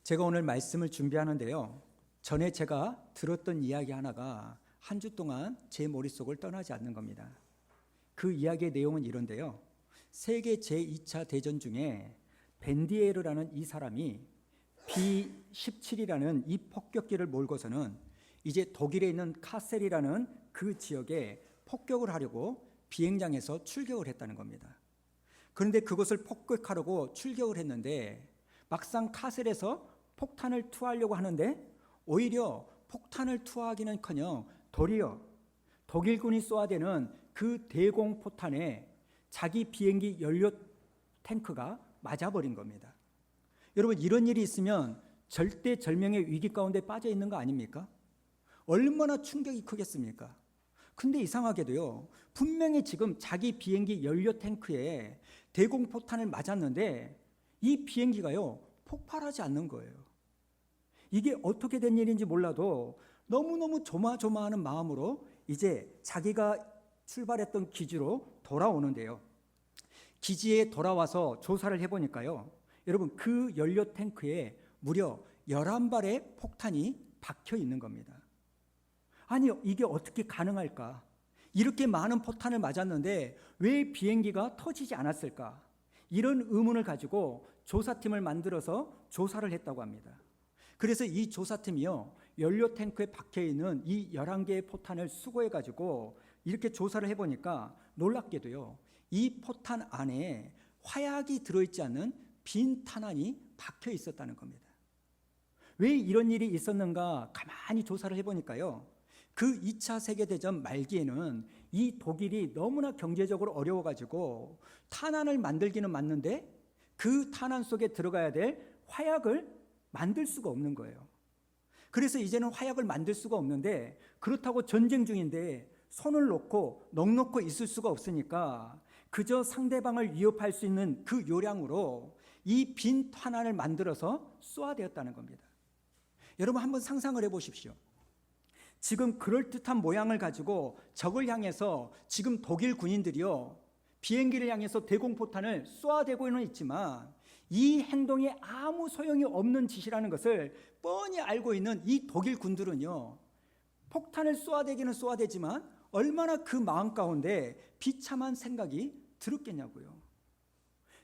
제가 오늘 말씀을 준비하는데요. 전에 제가 들었던 이야기 하나가 한 주 동안 제 머릿속을 떠나지 않는 겁니다. 그 이야기의 내용은 이런데요. 세계 제2차 대전 중에 벤디에르라는 이 사람이 B-17이라는 이 폭격기를 몰고서는 이제 독일에 있는 카셀이라는 그 지역에 폭격을 하려고 비행장에서 출격을 했다는 겁니다. 그런데 그것을 폭격하려고 출격을 했는데 막상 카셀에서 폭탄을 투하하려고 하는데 오히려 폭탄을 투하하기는커녕 도리어 독일군이 쏘아대는 그 대공포탄에 자기 비행기 연료 탱크가 맞아버린 겁니다. 여러분, 이런 일이 있으면 절대절명의 위기 가운데 빠져 있는 거 아닙니까? 얼마나 충격이 크겠습니까? 근데 이상하게도요, 분명히 지금 자기 비행기 연료 탱크에 대공포탄을 맞았는데 이 비행기가요 폭발하지 않는 거예요. 이게 어떻게 된 일인지 몰라도 너무너무 조마조마하는 마음으로 이제 자기가 출발했던 기지로 돌아오는데요. 기지에 돌아와서 조사를 해보니까요, 여러분, 그 연료 탱크에 무려 11발의 폭탄이 박혀 있는 겁니다. 아니, 이게 어떻게 가능할까? 이렇게 많은 포탄을 맞았는데 왜 비행기가 터지지 않았을까? 이런 의문을 가지고 조사팀을 만들어서 조사를 했다고 합니다. 그래서 이 조사팀이요, 연료 탱크에 박혀있는 이 11개의 포탄을 수거해가지고 이렇게 조사를 해보니까 놀랍게도요, 이 포탄 안에 화약이 들어있지 않는 빈 탄환이 박혀 있었다는 겁니다. 왜 이런 일이 있었는가 가만히 조사를 해보니까요, 그 2차 세계대전 말기에는 이 독일이 너무나 경제적으로 어려워가지고 탄환을 만들기는 맞는데 그 탄환 속에 들어가야 될 화약을 만들 수가 없는 거예요. 그래서 이제는 화약을 만들 수가 없는데, 그렇다고 전쟁 중인데 손을 놓고 넋놓고 있을 수가 없으니까 그저 상대방을 위협할 수 있는 그 요량으로 이 빈 탄환을 만들어서 쏘아대었다는 겁니다. 여러분, 한번 상상을 해보십시오. 지금 그럴듯한 모양을 가지고 적을 향해서 지금 독일 군인들이요, 비행기를 향해서 대공포탄을 쏘아대고는 있지만 이 행동이 아무 소용이 없는 짓이라는 것을 뻔히 알고 있는 이 독일 군들은요, 폭탄을 쏘아대기는 쏘아대지만 얼마나 그 마음 가운데 비참한 생각이 들었겠냐고요.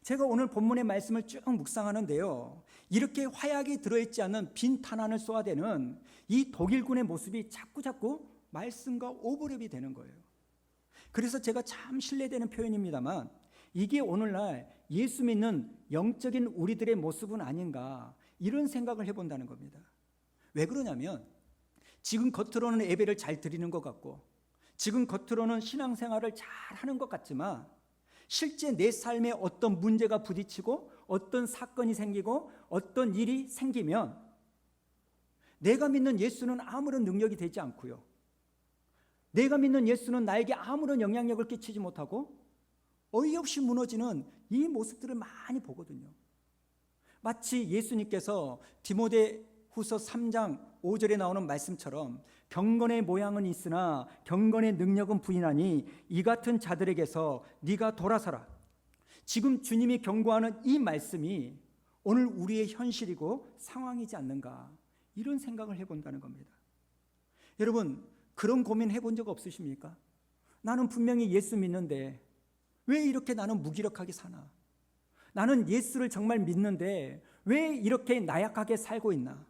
제가 오늘 본문의 말씀을 쭉 묵상하는데요, 이렇게 화약이 들어있지 않는 빈 탄환을 쏘아대는 이 독일군의 모습이 자꾸자꾸 말씀과 오버랩이 되는 거예요. 그래서 제가 참 신뢰되는 표현입니다만 이게 오늘날 예수 믿는 영적인 우리들의 모습은 아닌가, 이런 생각을 해본다는 겁니다. 왜 그러냐면 지금 겉으로는 예배를 잘 드리는 것 같고 지금 겉으로는 신앙생활을 잘 하는 것 같지만 실제 내 삶에 어떤 문제가 부딪히고 어떤 사건이 생기고 어떤 일이 생기면 내가 믿는 예수는 아무런 능력이 되지 않고요, 내가 믿는 예수는 나에게 아무런 영향력을 끼치지 못하고 어이없이 무너지는 이 모습들을 많이 보거든요. 마치 예수님께서 디모데후서 3장 5절에 나오는 말씀처럼 경건의 모양은 있으나 경건의 능력은 부인하니 이 같은 자들에게서 네가 돌아서라. 지금 주님이 경고하는 이 말씀이 오늘 우리의 현실이고 상황이지 않는가, 이런 생각을 해본다는 겁니다. 여러분, 그런 고민 해본 적 없으십니까? 나는 분명히 예수 믿는데 왜 이렇게 나는 무기력하게 사나? 나는 예수를 정말 믿는데 왜 이렇게 나약하게 살고 있나?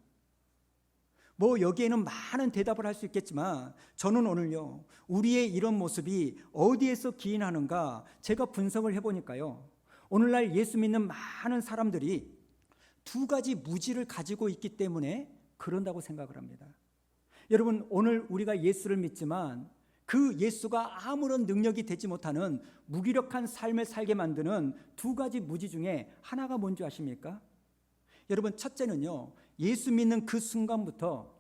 뭐 여기에는 많은 대답을 할 수 있겠지만 저는 오늘요, 우리의 이런 모습이 어디에서 기인하는가 제가 분석을 해보니까요, 오늘날 예수 믿는 많은 사람들이 두 가지 무지를 가지고 있기 때문에 그런다고 생각을 합니다. 여러분, 오늘 우리가 예수를 믿지만 그 예수가 아무런 능력이 되지 못하는 무기력한 삶을 살게 만드는 두 가지 무지 중에 하나가 뭔지 아십니까? 여러분, 첫째는요, 예수 믿는 그 순간부터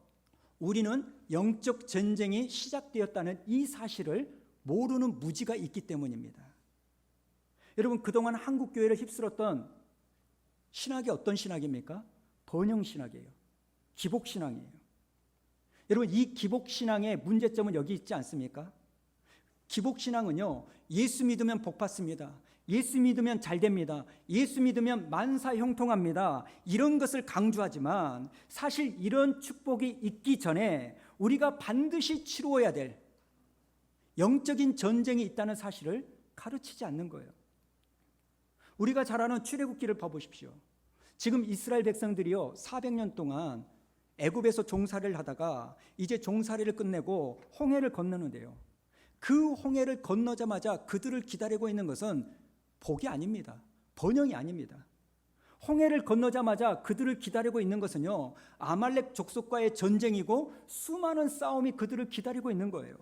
우리는 영적 전쟁이 시작되었다는 이 사실을 모르는 무지가 있기 때문입니다. 여러분, 그동안 한국교회를 휩쓸었던 신학이 어떤 신학입니까? 번영신학이에요. 기복신앙이에요. 여러분, 이 기복신앙의 문제점은 여기 있지 않습니까? 기복신앙은요, 예수 믿으면 복 받습니다, 예수 믿으면 잘 됩니다. 예수 믿으면 만사 형통합니다. 이런 것을 강조하지만 사실 이런 축복이 있기 전에 우리가 반드시 치루어야 될 영적인 전쟁이 있다는 사실을 가르치지 않는 거예요. 우리가 잘 아는 출애굽기를 봐보십시오. 지금 이스라엘 백성들이요 400년 동안 애굽에서 종살이를 하다가 이제 종살이를 끝내고 홍해를 건너는데요, 그 홍해를 건너자마자 그들을 기다리고 있는 것은 복이 아닙니다. 번영이 아닙니다. 홍해를 건너자마자 그들을 기다리고 있는 것은요, 아말렉 족속과의 전쟁이고 수많은 싸움이 그들을 기다리고 있는 거예요.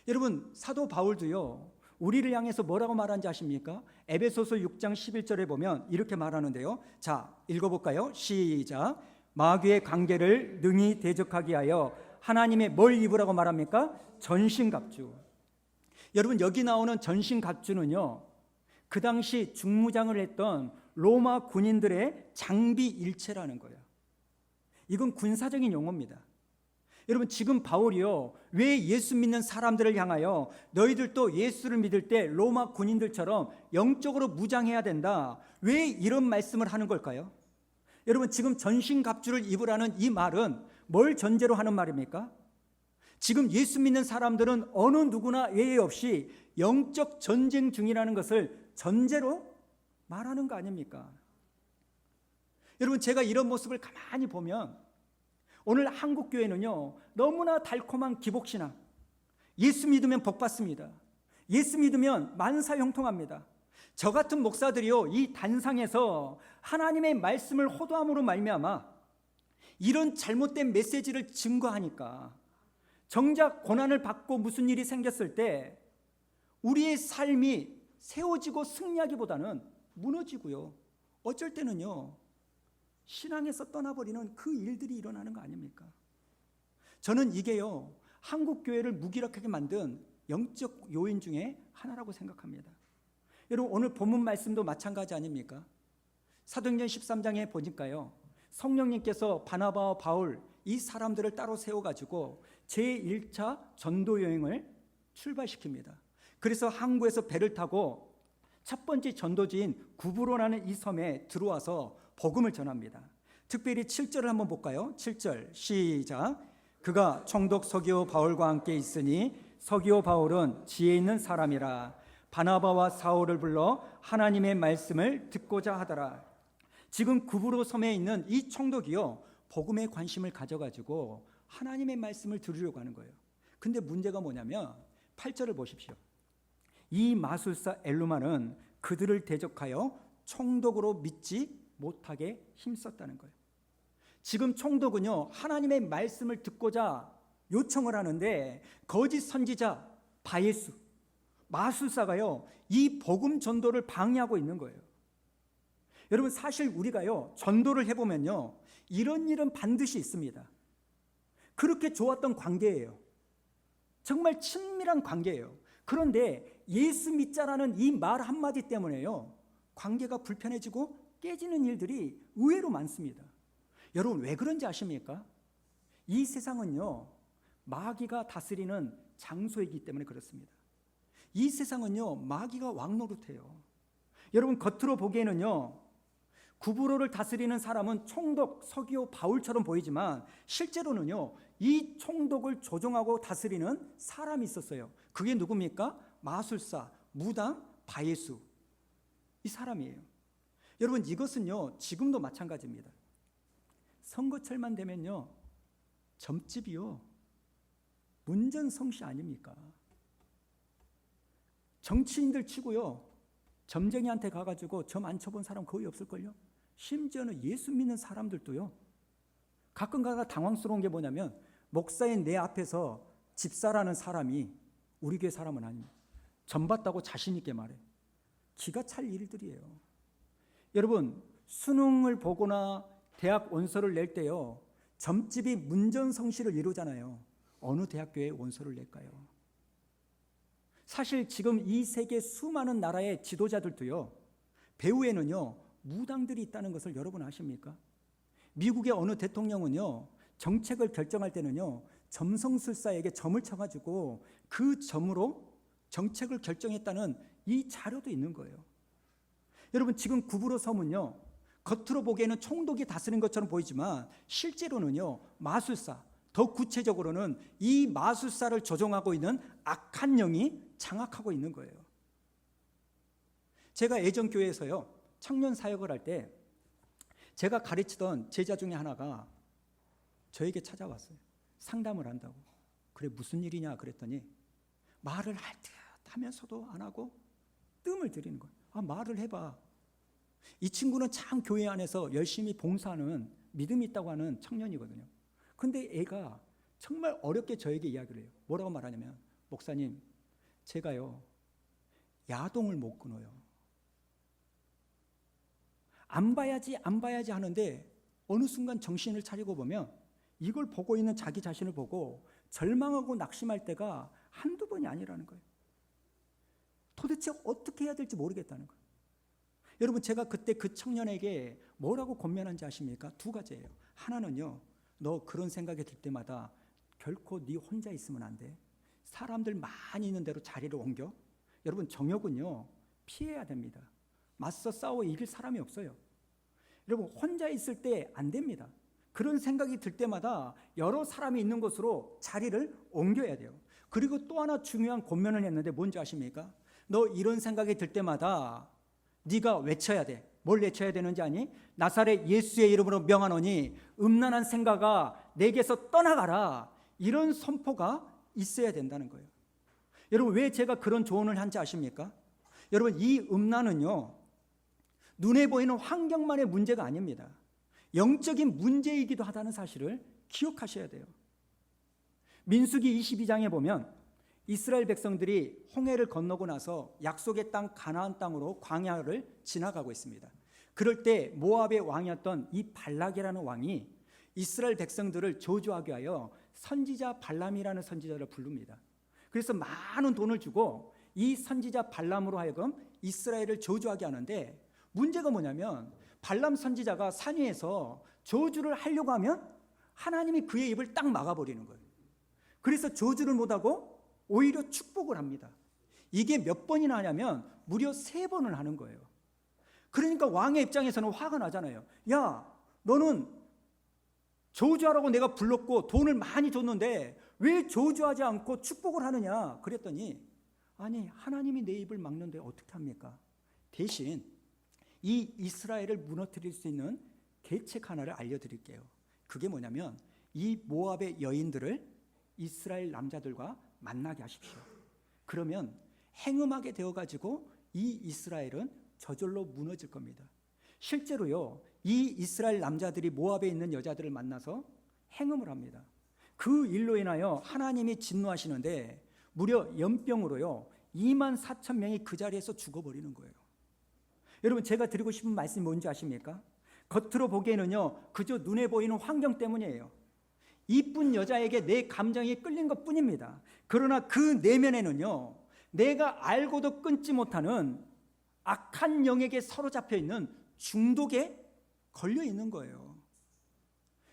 여러분, 사도 바울도요 우리를 향해서 뭐라고 말하는지 아십니까? 에베소서 6장 11절에 보면 이렇게 말하는데요, 자 읽어볼까요? 시작. 마귀의 관계를 능히 대적하게 하여 하나님의 뭘 입으라고 말합니까? 전신갑주. 여러분, 여기 나오는 전신갑주는요 그 당시 중무장을 했던 로마 군인들의 장비 일체라는 거예요. 이건 군사적인 용어입니다. 여러분, 지금 바울이요 왜 예수 믿는 사람들을 향하여 너희들도 예수를 믿을 때 로마 군인들처럼 영적으로 무장해야 된다, 왜 이런 말씀을 하는 걸까요? 여러분, 지금 전신갑주를 입으라는 이 말은 뭘 전제로 하는 말입니까? 지금 예수 믿는 사람들은 어느 누구나 예외 없이 영적 전쟁 중이라는 것을 전제로 말하는 거 아닙니까? 여러분, 제가 이런 모습을 가만히 보면 오늘 한국 교회는요 너무나 달콤한 기복신앙, 예수 믿으면 복 받습니다, 예수 믿으면 만사 형통합니다. 저 같은 목사들이요 이 단상에서 하나님의 말씀을 호도함으로 말미암아 이런 잘못된 메시지를 증거하니까 정작 고난을 받고 무슨 일이 생겼을 때 우리의 삶이 세워지고 승리하기보다는 무너지고요, 어쩔 때는요 신앙에서 떠나버리는 그 일들이 일어나는 거 아닙니까? 저는 이게요 한국 교회를 무기력하게 만든 영적 요인 중에 하나라고 생각합니다. 여러분, 오늘 본문 말씀도 마찬가지 아닙니까? 사도행전 13장에 보니까요 성령님께서 바나바와 바울 이 사람들을 따로 세워가지고 제1차 전도 여행을 출발시킵니다. 그래서 항구에서 배를 타고 첫 번째 전도지인 구브로라는 이 섬에 들어와서 복음을 전합니다. 특별히 7절을 한번 볼까요? 7절 시작. 그가 총독 서기오 바울과 함께 있으니 서기오 바울은 지혜 있는 사람이라 바나바와 사울을 불러 하나님의 말씀을 듣고자 하더라. 지금 구브로 섬에 있는 이 총독이요 복음에 관심을 가져가지고 하나님의 말씀을 들으려고 하는 거예요. 근데 문제가 뭐냐면 8절을 보십시오. 이 마술사 엘루마는 그들을 대적하여 총독으로 믿지 못하게 힘썼다는 거예요. 지금 총독은요 하나님의 말씀을 듣고자 요청을 하는데 거짓 선지자 바예수 마술사가요 이 복음 전도를 방해하고 있는 거예요. 여러분, 사실 우리가요 전도를 해보면요 이런 일은 반드시 있습니다. 그렇게 좋았던 관계예요. 정말 친밀한 관계예요. 그런데 예수 믿자라는 이 말 한마디 때문에요 관계가 불편해지고 깨지는 일들이 의외로 많습니다. 여러분, 왜 그런지 아십니까? 이 세상은요 마귀가 다스리는 장소이기 때문에 그렇습니다. 이 세상은요 마귀가 왕노릇해요. 여러분, 겉으로 보기에는요 구브로를 다스리는 사람은 총독 서기오 바울처럼 보이지만 실제로는요 이 총독을 조종하고 다스리는 사람이 있었어요. 그게 누굽니까? 마술사, 무당, 바예수, 이 사람이에요. 여러분, 이것은요 지금도 마찬가지입니다. 선거철만 되면요 점집이요 문전성시 아닙니까? 정치인들 치고요 점쟁이한테 가가지고 점 안 쳐본 사람 거의 없을걸요. 심지어는 예수 믿는 사람들도요 가끔가다 당황스러운 게 뭐냐면 목사인 내 앞에서 집사라는 사람이 우리 교회 사람은 아닙니다. 점 봤다고 자신 있게 말해. 기가 찰 일들이에요. 여러분, 수능을 보거나 대학 원서를 낼 때요 점집이 문전성시를 이루잖아요. 어느 대학교에 원서를 낼까요? 사실 지금 이 세계 수많은 나라의 지도자들도요 배후에는요 무당들이 있다는 것을 여러분 아십니까? 미국의 어느 대통령은요 정책을 결정할 때는요 점성술사에게 점을 쳐가지고 그 점으로 정책을 결정했다는 이 자료도 있는 거예요. 여러분 지금 구부러 섬은요, 겉으로 보기에는 총독이 다스린 것처럼 보이지만 실제로는요, 마술사, 더 구체적으로는 이 마술사를 조종하고 있는 악한 영이 장악하고 있는 거예요. 제가 애정교회에서요, 청년 사역을 할 때 제가 가르치던 제자 중에 하나가 저에게 찾아왔어요. 상담을 한다고. 그래 무슨 일이냐 그랬더니 말을 할 듯 하면서도 안 하고 뜸을 들이는 거예요. 아, 말을 해봐. 이 친구는 참 교회 안에서 열심히 봉사하는 믿음이 있다고 하는 청년이거든요. 근데 애가 정말 어렵게 저에게 이야기를 해요. 뭐라고 말하냐면, 목사님, 제가요 야동을 못 끊어요. 안 봐야지 하는데 어느 순간 정신을 차리고 보면 이걸 보고 있는 자기 자신을 보고 절망하고 낙심할 때가 한두 번이 아니라는 거예요. 도대체 어떻게 해야 될지 모르겠다는 거예요. 여러분 제가 그때 그 청년에게 뭐라고 권면한지 아십니까? 두 가지예요. 하나는요, 너 그런 생각이 들 때마다 결코 네 혼자 있으면 안 돼. 사람들 많이 있는 데로 자리를 옮겨. 여러분 정욕은요 피해야 됩니다. 맞서 싸워 이길 사람이 없어요. 여러분 혼자 있을 때 안 됩니다. 그런 생각이 들 때마다 여러 사람이 있는 곳으로 자리를 옮겨야 돼요. 그리고 또 하나 중요한 권면을 했는데 뭔지 아십니까? 너 이런 생각이 들 때마다 네가 외쳐야 돼. 뭘 외쳐야 되는지 아니? 나사렛 예수의 이름으로 명하노니 음란한 생각아 내게서 떠나가라. 이런 선포가 있어야 된다는 거예요. 여러분 왜 제가 그런 조언을 한지 아십니까? 여러분 이 음란은요, 눈에 보이는 환경만의 문제가 아닙니다. 영적인 문제이기도 하다는 사실을 기억하셔야 돼요. 민수기 22장에 보면 이스라엘 백성들이 홍해를 건너고 나서 약속의 땅 가나안 땅으로 광야를 지나가고 있습니다. 그럴 때 모압의 왕이었던 이 발락이라는 왕이 이스라엘 백성들을 저주하게 하여 선지자 발람이라는 선지자를 부릅니다. 그래서 많은 돈을 주고 이 선지자 발람으로 하여금 이스라엘을 저주하게 하는데, 문제가 뭐냐면 발람 선지자가 산 위에서 저주를 하려고 하면 하나님이 그의 입을 딱 막아버리는 거예요. 그래서 저주를 못하고 오히려 축복을 합니다. 이게 몇 번이나 하냐면 무려 3번을 하는 거예요. 그러니까 왕의 입장에서는 화가 나잖아요. 야, 너는 저주하라고 내가 불렀고 돈을 많이 줬는데 왜 저주하지 않고 축복을 하느냐 그랬더니, 아니 하나님이 내 입을 막는데 어떻게 합니까? 대신 이 이스라엘을 무너뜨릴 수 있는 계책 하나를 알려드릴게요. 그게 뭐냐면 이 모압의 여인들을 이스라엘 남자들과 만나게 하십시오. 그러면 행음하게 되어가지고 이 이스라엘은 저절로 무너질 겁니다. 실제로요, 이 이스라엘 남자들이 모압에 있는 여자들을 만나서 행음을 합니다. 그 일로 인하여 하나님이 진노하시는데 무려 연병으로요 24,000명이 그 자리에서 죽어버리는 거예요. 여러분 제가 드리고 싶은 말씀이 뭔지 아십니까? 겉으로 보기에는요 그저 눈에 보이는 환경 때문이에요. 이쁜 여자에게 내 감정이 끌린 것 뿐입니다. 그러나 그 내면에는요 내가 알고도 끊지 못하는 악한 영에게 사로잡혀 있는 중독에 걸려 있는 거예요.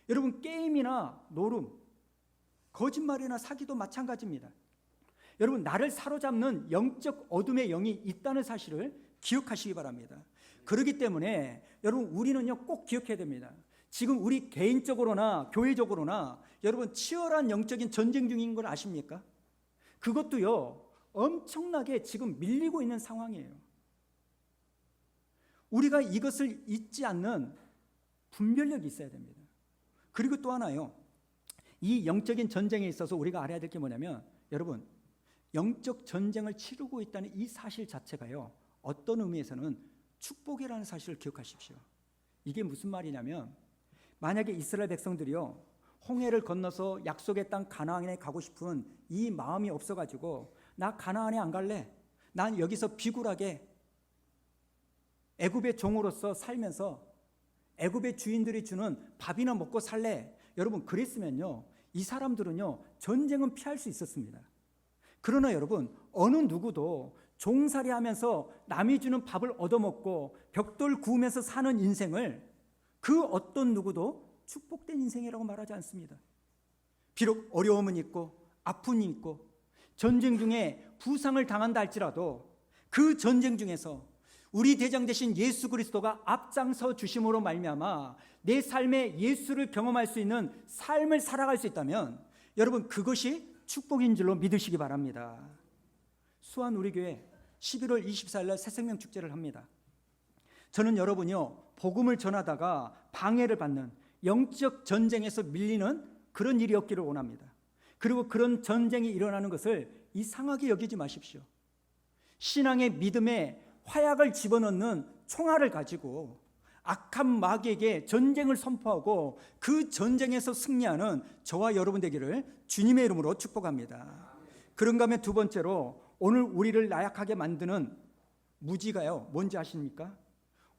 여러분 게임이나 노름, 거짓말이나 사기도 마찬가지입니다. 여러분 나를 사로잡는 영적 어둠의 영이 있다는 사실을 기억하시기 바랍니다. 그렇기 때문에 여러분 우리는요 꼭 기억해야 됩니다. 지금 우리 개인적으로나 교회적으로나 여러분 치열한 영적인 전쟁 중인 걸 아십니까? 그것도요 엄청나게 지금 밀리고 있는 상황이에요. 우리가 이것을 잊지 않는 분별력이 있어야 됩니다. 그리고 또 하나요, 이 영적인 전쟁에 있어서 우리가 알아야 될 게 뭐냐면, 여러분 영적 전쟁을 치르고 있다는 이 사실 자체가요 어떤 의미에서는 축복이라는 사실을 기억하십시오. 이게 무슨 말이냐면, 만약에 이스라엘 백성들이요 홍해를 건너서 약속의 땅 가나안에 가고 싶은 이 마음이 없어가지고 나 가나안에 안 갈래, 난 여기서 비굴하게 애굽의 종으로서 살면서 애굽의 주인들이 주는 밥이나 먹고 살래, 여러분 그랬으면요 이 사람들은요 전쟁은 피할 수 있었습니다. 그러나 여러분 어느 누구도 종살이 하면서 남이 주는 밥을 얻어먹고 벽돌 구우면서 사는 인생을 그 어떤 누구도 축복된 인생이라고 말하지 않습니다. 비록 어려움은 있고 아픔이 있고 전쟁 중에 부상을 당한다 할지라도 그 전쟁 중에서 우리 대장 되신 예수 그리스도가 앞장서 주심으로 말미암아 내 삶에 예수를 경험할 수 있는 삶을 살아갈 수 있다면 여러분 그것이 축복인 줄로 믿으시기 바랍니다. 수원 우리 교회 11월 24일 날 새생명 축제를 합니다. 저는 여러분이요 복음을 전하다가 방해를 받는 영적 전쟁에서 밀리는 그런 일이 없기를 원합니다. 그리고 그런 전쟁이 일어나는 것을 이상하게 여기지 마십시오. 신앙의 믿음에 화약을 집어넣는 총알을 가지고 악한 마귀에게 전쟁을 선포하고 그 전쟁에서 승리하는 저와 여러분 되기를 주님의 이름으로 축복합니다. 그런가 하면 두 번째로 오늘 우리를 나약하게 만드는 무지가요 뭔지 아십니까?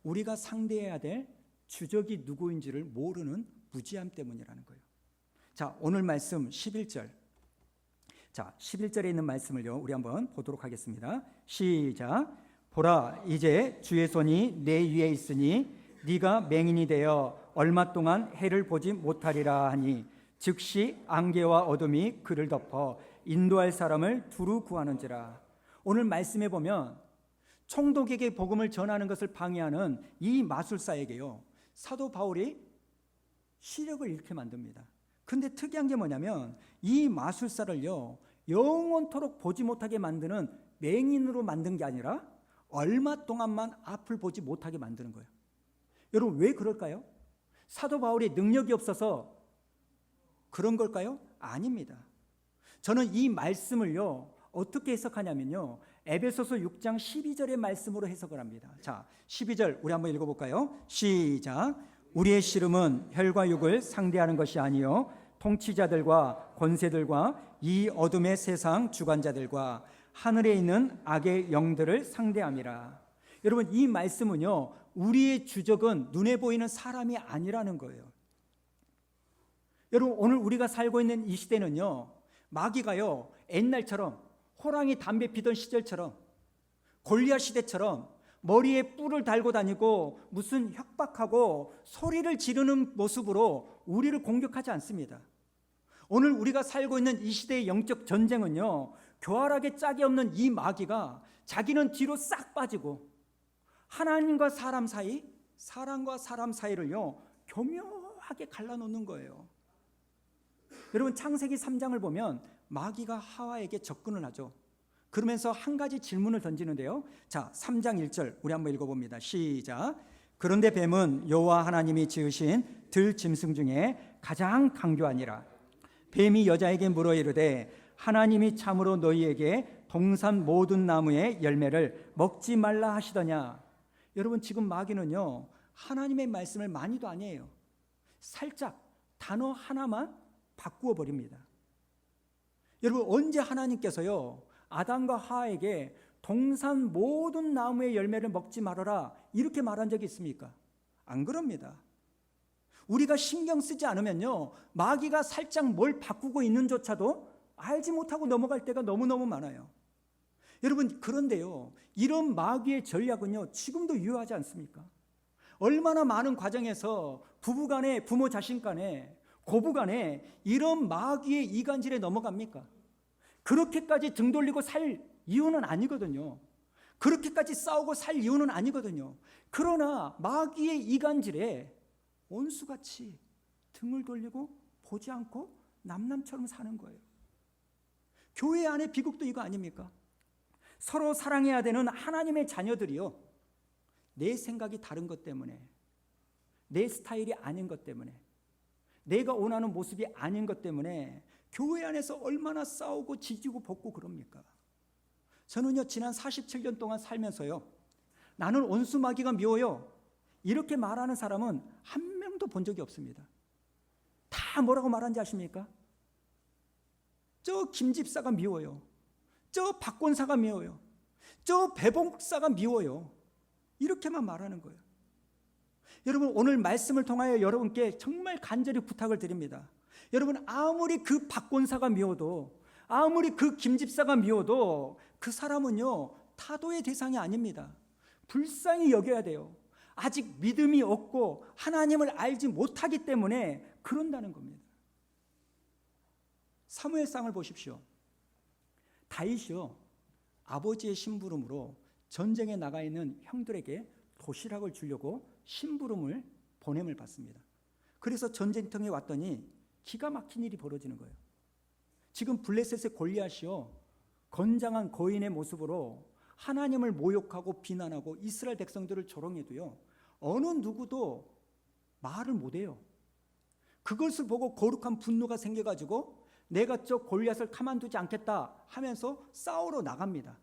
우리가 상대해야 될 주적이 누구인지를 모르는 무지함 때문이라는 거예요. 자, 오늘 말씀 11절. 자, 11절에 있는 말씀을요 우리 한번 보도록 하겠습니다. 시작. 보라, 이제 주의 손이 내 위에 있으니 네가 맹인이 되어 얼마 동안 해를 보지 못하리라 하니 즉시 안개와 어둠이 그를 덮어 인도할 사람을 두루 구하는지라. 오늘 말씀에 보면 총독에게 복음을 전하는 것을 방해하는 이 마술사에게요 사도 바울이 시력을 잃게 만듭니다. 근데 특이한 게 뭐냐면 이 마술사를요 영원토록 보지 못하게 만드는 맹인으로 만든 게 아니라 얼마 동안만 앞을 보지 못하게 만드는 거예요. 여러분 왜 그럴까요? 사도 바울이 능력이 없어서 그런 걸까요? 아닙니다. 저는 이 말씀을요 어떻게 해석하냐면요 에베소서 6장 12절의 말씀으로 해석을 합니다. 자, 12절 우리 한번 읽어볼까요? 시작. 우리의 씨름은 혈과 육을 상대하는 것이 아니요 통치자들과 권세들과 이 어둠의 세상 주관자들과 하늘에 있는 악의 영들을 상대함이라. 여러분 이 말씀은요 우리의 주적은 눈에 보이는 사람이 아니라는 거예요. 여러분 오늘 우리가 살고 있는 이 시대는요 마귀가요 옛날처럼 호랑이 담배 피던 시절처럼 골리앗 시대처럼 머리에 뿔을 달고 다니고 무슨 협박하고 소리를 지르는 모습으로 우리를 공격하지 않습니다. 오늘 우리가 살고 있는 이 시대의 영적 전쟁은요 교활하게 짝이 없는 이 마귀가 자기는 뒤로 싹 빠지고 하나님과 사람 사이, 사람과 사람 사이를요 교묘하게 갈라놓는 거예요. 여러분 창세기 3장을 보면 마귀가 하와에게 접근을 하죠. 그러면서 한 가지 질문을 던지는데요. 자, 3장 1절 우리 한번 읽어봅니다. 시작. 그런데 뱀은 여호와 하나님이 지으신 들 짐승 중에 가장 강교하니라. 뱀이 여자에게 물어 이르되 하나님이 참으로 너희에게 동산 모든 나무의 열매를 먹지 말라 하시더냐. 여러분 지금 마귀는요 하나님의 말씀을 많이도 아니에요. 살짝 단어 하나만 바꾸어 버립니다. 여러분 언제 하나님께서요 아담과 하와에게 동산 모든 나무의 열매를 먹지 말아라 이렇게 말한 적이 있습니까? 안 그럽니다. 우리가 신경 쓰지 않으면요 마귀가 살짝 뭘 바꾸고 있는조차도 알지 못하고 넘어갈 때가 너무너무 많아요. 여러분 그런데요 이런 마귀의 전략은요 지금도 유효하지 않습니까? 얼마나 많은 과정에서 부부간에 부모 자신간에 고부간에 이런 마귀의 이간질에 넘어갑니까? 그렇게까지 등 돌리고 살 이유는 아니거든요. 그렇게까지 싸우고 살 이유는 아니거든요. 그러나 마귀의 이간질에 원수같이 등을 돌리고 보지 않고 남남처럼 사는 거예요. 교회 안에 비극도 이거 아닙니까? 서로 사랑해야 되는 하나님의 자녀들이요 내 생각이 다른 것 때문에 내 스타일이 아닌 것 때문에 내가 원하는 모습이 아닌 것 때문에 교회 안에서 얼마나 싸우고 지지고 볶고 그럽니까? 저는요 지난 47년 동안 살면서요 나는 원수 마귀가 미워요 이렇게 말하는 사람은 한 명도 본 적이 없습니다. 다 뭐라고 말하는지 아십니까? 저 김집사가 미워요. 저 박권사가 미워요. 저 배봉사가 미워요. 이렇게만 말하는 거예요. 여러분 오늘 말씀을 통하여 여러분께 정말 간절히 부탁을 드립니다. 여러분 아무리 그 박권사가 미워도 아무리 그 김집사가 미워도 그 사람은요 타도의 대상이 아닙니다. 불쌍히 여겨야 돼요. 아직 믿음이 없고 하나님을 알지 못하기 때문에 그런다는 겁니다. 사무엘상을 보십시오. 다윗이요 아버지의 심부름으로 전쟁에 나가 있는 형들에게 도시락을 주려고 심부름을 보냄을 받습니다. 그래서 전쟁터에 왔더니 기가 막힌 일이 벌어지는 거예요. 지금 블레셋의 골리앗이요, 건장한 거인의 모습으로 하나님을 모욕하고 비난하고 이스라엘 백성들을 조롱해도요, 어느 누구도 말을 못해요. 그것을 보고 거룩한 분노가 생겨가지고 내가 저 골리앗을 가만두지 않겠다 하면서 싸우러 나갑니다.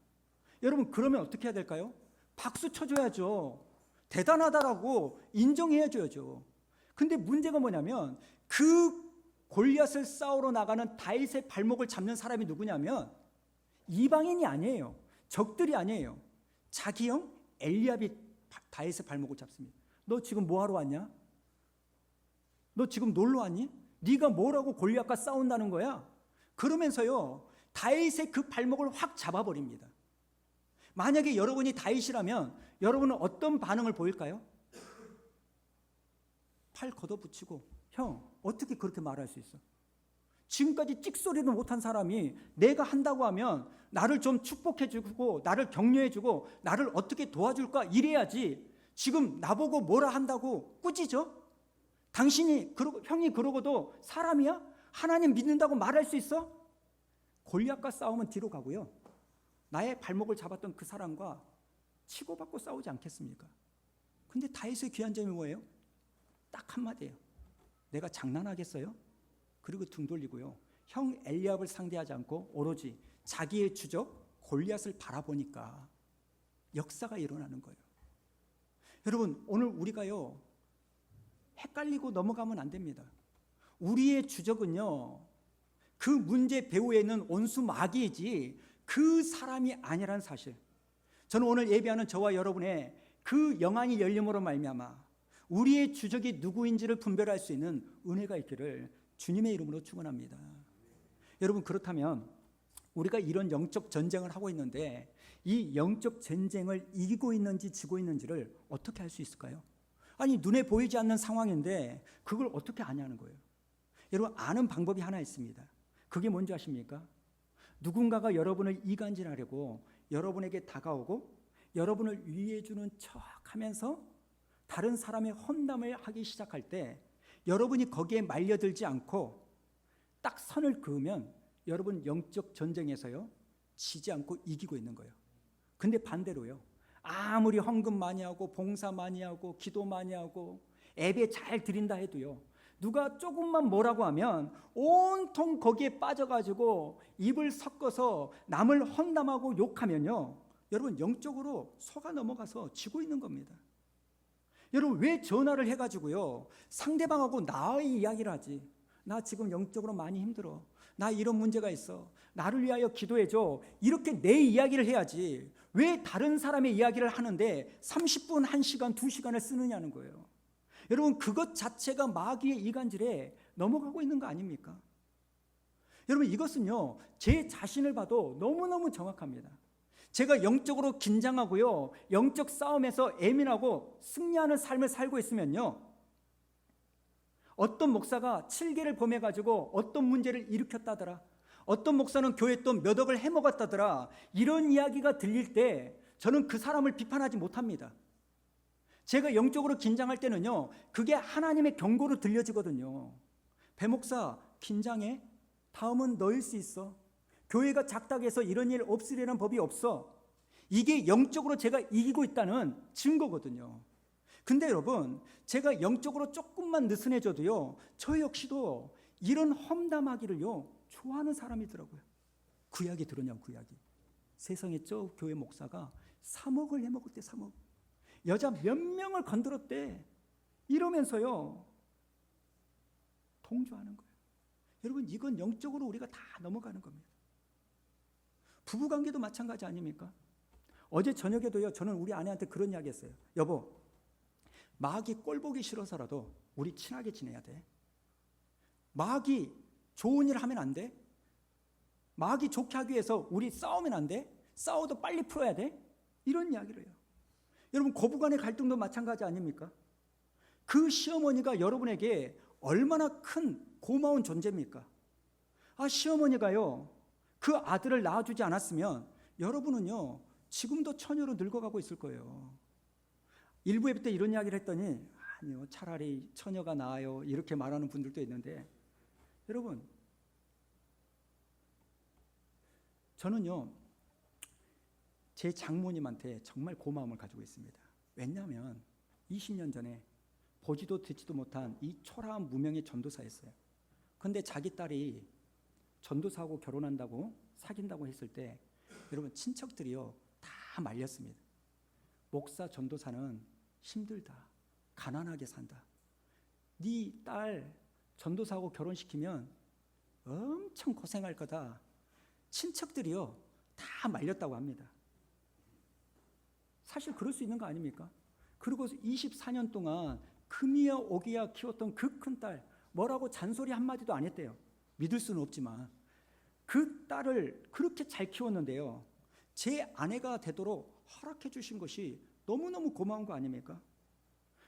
여러분, 그러면 어떻게 해야 될까요? 박수 쳐줘야죠. 대단하다라고 인정해줘야죠. 근데 문제가 뭐냐면 그 골리앗을 싸우러 나가는 다윗의 발목을 잡는 사람이 누구냐면 이방인이 아니에요. 적들이 아니에요. 자기 형 엘리압이 다윗의 발목을 잡습니다. 너 지금 뭐하러 왔냐? 너 지금 놀러 왔니? 네가 뭐라고 골리앗과 싸운다는 거야? 그러면서요, 다윗의 그 발목을 확 잡아버립니다. 만약에 여러분이 다윗이라면 여러분은 어떤 반응을 보일까요? 팔 걷어붙이고, 형 어떻게 그렇게 말할 수 있어? 지금까지 찍소리도 못한 사람이 내가 한다고 하면 나를 좀 축복해주고 나를 격려해주고 나를 어떻게 도와줄까 이래야지, 지금 나보고 뭐라 한다고 꾸짖어? 당신이 형이 그러고도 사람이야? 하나님 믿는다고 말할 수 있어? 골리앗과 싸우면 뒤로 가고요, 나의 발목을 잡았던 그 사람과 치고받고 싸우지 않겠습니까? 근데 다윗의 귀한 점이 뭐예요? 딱 한마디예요. 내가 장난하겠어요? 그리고 등 돌리고요, 형 엘리압을 상대하지 않고 오로지 자기의 주적 골리앗을 바라보니까 역사가 일어나는 거예요. 여러분, 오늘 우리가요 헷갈리고 넘어가면 안 됩니다. 우리의 주적은요 그 문제 배후에는 온수 마귀이지 그 사람이 아니라는 사실, 저는 오늘 예배하는 저와 여러분의 그 영안이 열림으로 말미암아 우리의 주적이 누구인지를 분별할 수 있는 은혜가 있기를 주님의 이름으로 축원합니다. 여러분, 그렇다면 우리가 이런 영적 전쟁을 하고 있는데 이 영적 전쟁을 이기고 있는지 지고 있는지를 어떻게 알 수 있을까요? 아니, 눈에 보이지 않는 상황인데 그걸 어떻게 아냐는 거예요. 여러분, 아는 방법이 하나 있습니다. 그게 뭔지 아십니까? 누군가가 여러분을 이간질하려고 여러분에게 다가오고 여러분을 위해주는 척하면서 다른 사람의 험담을 하기 시작할 때 여러분이 거기에 말려들지 않고 딱 선을 그으면 여러분 영적 전쟁에서요 지지 않고 이기고 있는 거예요. 근데 반대로요, 아무리 헌금 많이 하고 봉사 많이 하고 기도 많이 하고 예배 잘 드린다 해도요, 누가 조금만 뭐라고 하면 온통 거기에 빠져가지고 입을 섞어서 남을 험담하고 욕하면요, 여러분 영적으로 속아 넘어가서 지고 있는 겁니다. 여러분, 왜 전화를 해가지고요 상대방하고 나의 이야기를 하지? 나 지금 영적으로 많이 힘들어, 나 이런 문제가 있어, 나를 위하여 기도해줘, 이렇게 내 이야기를 해야지 왜 다른 사람의 이야기를 하는데 30분, 1시간, 2시간을 쓰느냐는 거예요. 여러분, 그것 자체가 마귀의 이간질에 넘어가고 있는 거 아닙니까? 여러분, 이것은요 제 자신을 봐도 너무너무 정확합니다. 제가 영적으로 긴장하고요 영적 싸움에서 예민하고 승리하는 삶을 살고 있으면요, 어떤 목사가 7개를 범해가지고 어떤 문제를 일으켰다더라, 어떤 목사는 교회 또 몇 억을 해먹었다더라, 이런 이야기가 들릴 때 저는 그 사람을 비판하지 못합니다. 제가 영적으로 긴장할 때는요 그게 하나님의 경고로 들려지거든요. 배 목사 긴장해, 다음은 너일 수 있어, 교회가 작다해서 이런 일 없으려는 법이 없어, 이게 영적으로 제가 이기고 있다는 증거거든요. 근데 여러분, 제가 영적으로 조금만 느슨해져도요 저 역시도 이런 험담하기를요 좋아하는 사람이더라고요. 구약이 들었냐고. 구약이 세상에 저 교회 목사가 3억을 해먹을 때 3억, 여자 몇 명을 건드렸대, 이러면서요 동조하는 거예요. 여러분, 이건 영적으로 우리가 다 넘어가는 겁니다. 부부관계도 마찬가지 아닙니까? 어제 저녁에도요 저는 우리 아내한테 그런 이야기 했어요. 여보, 마귀 꼴 보기 싫어서라도 우리 친하게 지내야 돼. 마귀 좋은 일 하면 안 돼. 마귀 좋게 하기 위해서 우리 싸우면 안 돼. 싸워도 빨리 풀어야 돼. 이런 이야기를 해요. 여러분, 고부간의 갈등도 마찬가지 아닙니까? 그 시어머니가 여러분에게 얼마나 큰 고마운 존재입니까? 시어머니가요 그 아들을 낳아주지 않았으면 여러분은요 지금도 처녀로 늙어가고 있을 거예요. 일부 예배 때 이런 이야기를 했더니 아니요, 차라리 처녀가 나아요, 이렇게 말하는 분들도 있는데, 여러분, 저는요 제 장모님한테 정말 고마움을 가지고 있습니다. 왜냐하면 20년 전에 보지도 듣지도 못한 이 초라한 무명의 전도사였어요. 그런데 자기 딸이 전도사하고 결혼한다고 사귄다고 했을 때 여러분, 친척들이요 다 말렸습니다. 목사 전도사는 힘들다, 가난하게 산다, 네 딸 전도사하고 결혼시키면 엄청 고생할 거다. 친척들이요 다 말렸다고 합니다. 사실 그럴 수 있는 거 아닙니까? 그리고 24년 동안 금이야 오기야 키웠던 그 큰 딸, 뭐라고 잔소리 한마디도 안 했대요. 믿을 수는 없지만 그 딸을 그렇게 잘 키웠는데요, 제 아내가 되도록 허락해 주신 것이 너무너무 고마운 거 아닙니까?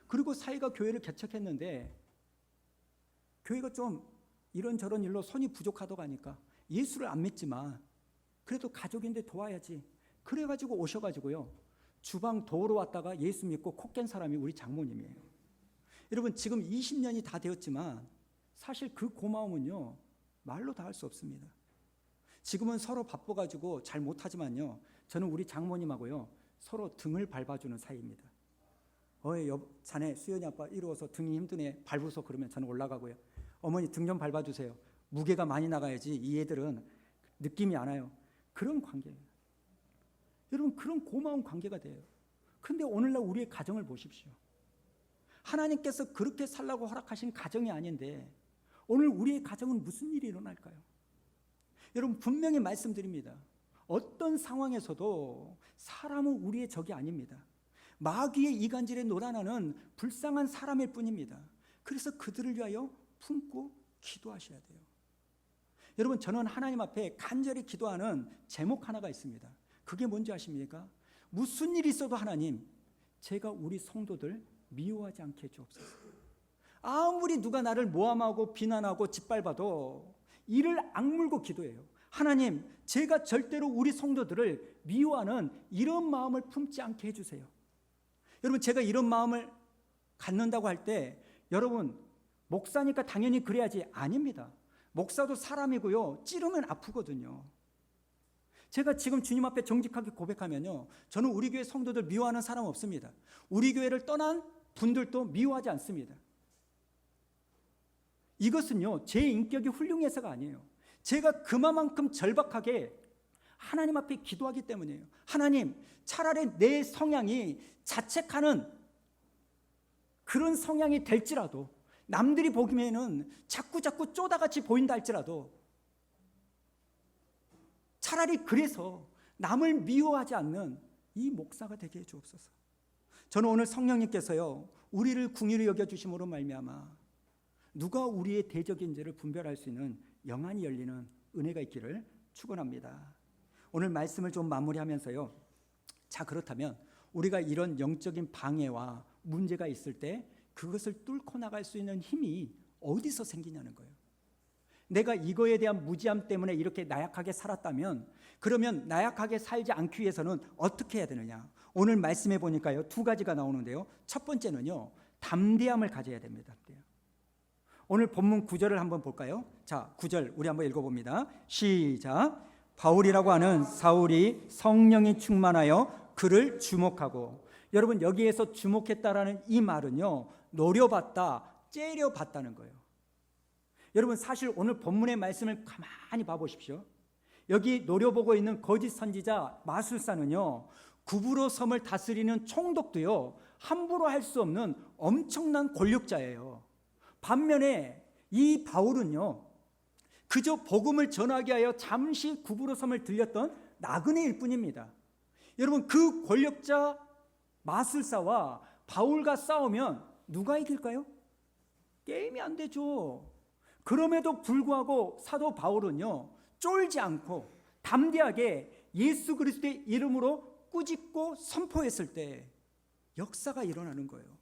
그리고 사이가 교회를 개척했는데 교회가 좀 이런저런 일로 손이 부족하다고 하니까 예수를 안 믿지만 그래도 가족인데 도와야지, 그래가지고 오셔가지고요 주방 도우러 왔다가 예수 믿고 코 깬 사람이 우리 장모님이에요. 여러분, 지금 20년이 다 되었지만 사실 그 고마움은요 말로 다 할 수 없습니다. 지금은 서로 바빠가지고 잘 못하지만요, 저는 우리 장모님하고요 서로 등을 밟아주는 사이입니다. 자네 수연이 아빠 이루어서 등이 힘드네, 밟으소. 그러면 저는 올라가고요, 어머니 등 좀 밟아주세요. 무게가 많이 나가야지 이 애들은 느낌이 안 와요. 그런 관계예요. 여러분, 그런 고마운 관계가 돼요. 그런데 오늘날 우리의 가정을 보십시오. 하나님께서 그렇게 살라고 허락하신 가정이 아닌데 오늘 우리의 가정은 무슨 일이 일어날까요? 여러분, 분명히 말씀드립니다. 어떤 상황에서도 사람은 우리의 적이 아닙니다. 마귀의 이간질에 놀아나는 불쌍한 사람일 뿐입니다. 그래서 그들을 위하여 품고 기도하셔야 돼요. 여러분, 저는 하나님 앞에 간절히 기도하는 제목 하나가 있습니다. 그게 뭔지 아십니까? 무슨 일이 있어도 하나님, 제가 우리 성도들 미워하지 않게 해주옵소서. 아무리 누가 나를 모함하고 비난하고 짓밟아도 이를 악물고 기도해요. 하나님, 제가 절대로 우리 성도들을 미워하는 이런 마음을 품지 않게 해주세요. 여러분, 제가 이런 마음을 갖는다고 할 때 여러분, 목사니까 당연히 그래야지, 아닙니다. 목사도 사람이고요, 찌르면 아프거든요. 제가 지금 주님 앞에 정직하게 고백하면요, 저는 우리 교회 성도들 미워하는 사람 없습니다. 우리 교회를 떠난 분들도 미워하지 않습니다. 이것은요 제 인격이 훌륭해서가 아니에요. 제가 그만큼 절박하게 하나님 앞에 기도하기 때문이에요. 하나님, 차라리 내 성향이 자책하는 그런 성향이 될지라도, 남들이 보기에는 자꾸 쪼다같이 보인다 할지라도 차라리 그래서 남을 미워하지 않는 이 목사가 되게 해 주옵소서. 저는 오늘 성령님께서요 우리를 궁휼히 여겨주심으로 말미암아 누가 우리의 대적인지를 분별할 수 있는 영안이 열리는 은혜가 있기를 축원합니다. 오늘 말씀을 좀 마무리하면서요, 자, 그렇다면 우리가 이런 영적인 방해와 문제가 있을 때 그것을 뚫고 나갈 수 있는 힘이 어디서 생기냐는 거예요. 내가 이거에 대한 무지함 때문에 이렇게 나약하게 살았다면, 그러면 나약하게 살지 않기 위해서는 어떻게 해야 되느냐? 오늘 말씀해 보니까요 2가지가 나오는데요, 첫 번째는요 담대함을 가져야 됩니다. 오늘 본문 9절을 한번 볼까요? 자, 9절 우리 한번 읽어봅니다. 시작. 바울이라고 하는 사울이 성령이 충만하여 그를 주목하고. 여러분, 여기에서 주목했다라는 이 말은요 노려봤다, 째려봤다는 거예요. 여러분, 사실 오늘 본문의 말씀을 가만히 봐보십시오. 여기 노려보고 있는 거짓 선지자 마술사는요 구브로 섬을 다스리는 총독도요 함부로 할 수 없는 엄청난 권력자예요. 반면에 이 바울은요 그저 복음을 전하기 위하여 잠시 구브로 섬을 들렸던 나그네일 뿐입니다. 여러분, 그 권력자 마술사와 바울과 싸우면 누가 이길까요? 게임이 안 되죠. 그럼에도 불구하고 사도 바울은요 쫄지 않고 담대하게 예수 그리스도의 이름으로 꾸짖고 선포했을 때 역사가 일어나는 거예요.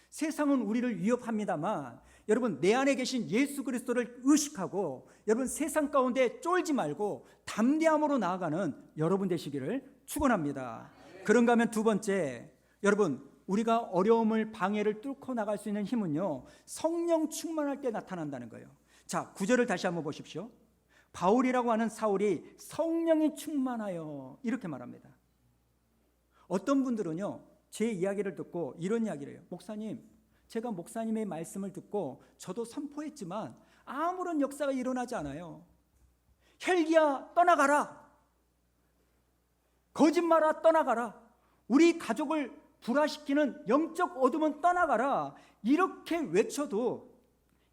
세상은 우리를 위협합니다만 여러분, 내 안에 계신 예수 그리스도를 의식하고 여러분 세상 가운데 쫄지 말고 담대함으로 나아가는 여러분 되시기를 축원합니다. 그런가 하면 두 번째, 여러분 우리가 어려움을 방해를 뚫고 나갈 수 있는 힘은요 성령 충만할 때 나타난다는 거예요. 자, 9절을 다시 한번 보십시오. 바울이라고 하는 사울이 성령이 충만하여 이렇게 말합니다. 어떤 분들은요 제 이야기를 듣고 이런 이야기를 해요. 목사님, 제가 목사님의 말씀을 듣고 저도 선포했지만 아무런 역사가 일어나지 않아요. 헬기야 떠나가라, 거짓말아 떠나가라, 우리 가족을 불화시키는 영적 어둠은 떠나가라, 이렇게 외쳐도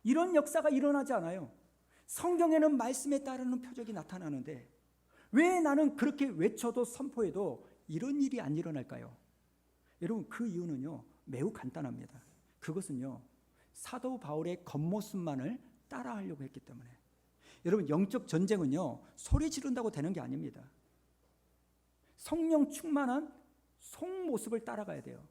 이런 역사가 일어나지 않아요. 성경에는 말씀에 따르는 표적이 나타나는데 왜 나는 그렇게 외쳐도 선포해도 이런 일이 안 일어날까요? 여러분, 그 이유는요 매우 간단합니다. 그것은요 사도 바울의 겉모습만을 따라하려고 했기 때문에. 여러분, 영적 전쟁은요 소리 지른다고 되는 게 아닙니다. 성령 충만한 속모습을 따라가야 돼요.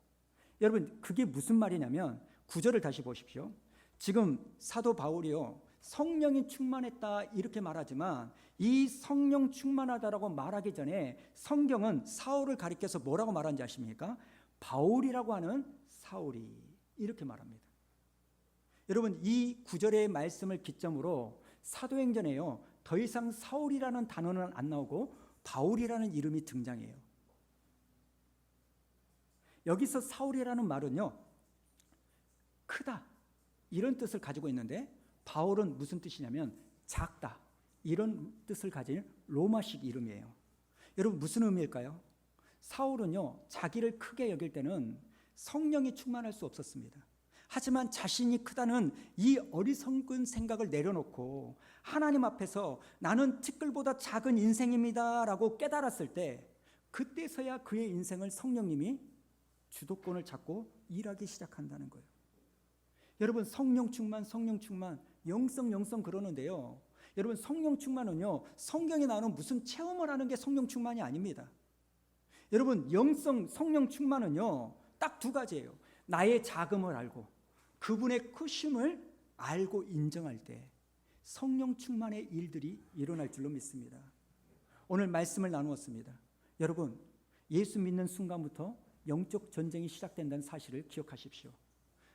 여러분, 그게 무슨 말이냐면 9절을 다시 보십시오. 지금 사도 바울이요 성령이 충만했다 이렇게 말하지만 이 성령 충만하다라고 말하기 전에 성경은 사울을 가리켜서 뭐라고 말하는지 아십니까? 바울이라고 하는 사울이 이렇게 말합니다. 여러분, 이 9절의 말씀을 기점으로 사도행전에요 더 이상 사울이라는 단어는 안 나오고 바울이라는 이름이 등장해요. 여기서 사울이라는 말은요 크다 이런 뜻을 가지고 있는데 바울은 무슨 뜻이냐면 작다 이런 뜻을 가진 로마식 이름이에요. 여러분, 무슨 의미일까요? 사울은요 자기를 크게 여길 때는 성령이 충만할 수 없었습니다. 하지만 자신이 크다는 이 어리석은 생각을 내려놓고 하나님 앞에서 나는 티끌보다 작은 인생입니다 라고 깨달았을 때 그때서야 그의 인생을 성령님이 주도권을 잡고 일하기 시작한다는 거예요. 여러분, 성령 충만 영성 그러는데요, 여러분 성령 충만은요 성경에 나오는 무슨 체험을 하는 게 성령 충만이 아닙니다. 여러분, 성령 충만은요 딱 두 가지예요. 나의 작음을 알고 그분의 크심을 알고 인정할 때 성령 충만의 일들이 일어날 줄로 믿습니다. 오늘 말씀을 나누었습니다. 여러분, 예수 믿는 순간부터 영적 전쟁이 시작된다는 사실을 기억하십시오.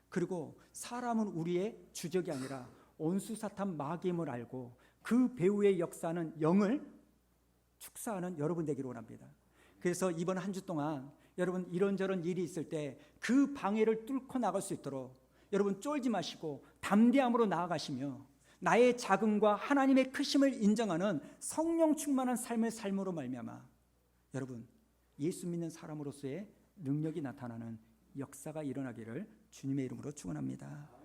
그리고 사람은 우리의 주적이 아니라 온수 사탄 마귀임을 알고 그 배후의 역사는 영을 축사하는 여러분 되기를 원합니다. 그래서 이번 한 주 동안 여러분 이런저런 일이 있을 때 그 방해를 뚫고 나갈 수 있도록 여러분 쫄지 마시고 담대함으로 나아가시며 나의 작음과 하나님의 크심을 인정하는 성령 충만한 삶을 삶으로 말미암아 여러분 예수 믿는 사람으로서의 능력이 나타나는 역사가 일어나기를 주님의 이름으로 축원합니다.